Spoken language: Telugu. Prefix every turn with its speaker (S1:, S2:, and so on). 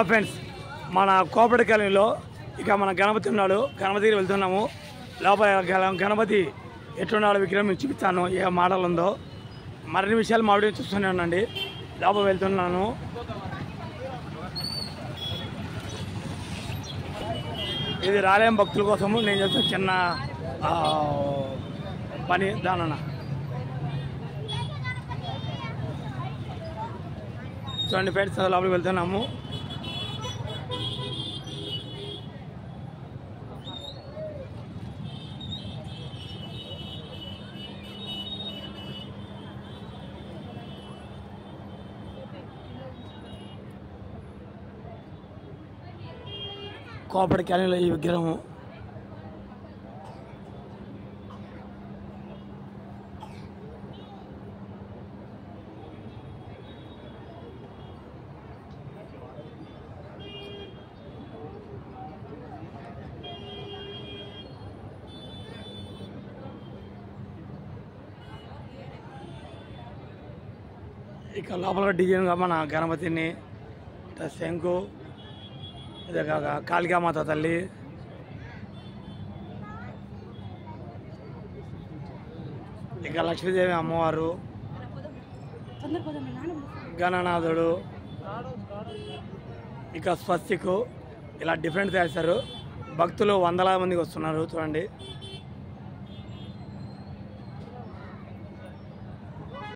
S1: ఫ్రెండ్స్ మన కోపటి కాలనీలో ఇక మన గణపతి ఉన్నాడు. గణపతికి వెళ్తున్నాము. లోపల గణపతి ఎట్లున్నాడో విగ్రహం మీకు చూపిస్తాను. ఏ మోడల్ ఉందో మరిన్ని విషయాలు మా వీడియో చూస్తూనే ఉండండి. లోపల వెళ్తున్నాను. ఇది రాలేం భక్తుల కోసము నేను చేస్తున్న చిన్న పని దానన్న. చూడండి ఫ్రెండ్స్, లోపలికి వెళ్తున్నాము. కోపటి కాలనీలో ఈ విగ్రహం ఇక లోపల డిజైన్గా మన గణపతిని శంకు ఇదే కాక కాళికామాత తల్లి, ఇక లక్ష్మీదేవి అమ్మవారు, గణనాథుడు, ఇక స్వస్తికు ఇలా డిఫరెంట్ చేస్తారు. భక్తులు వందలాది మందికి వస్తున్నారు చూడండి.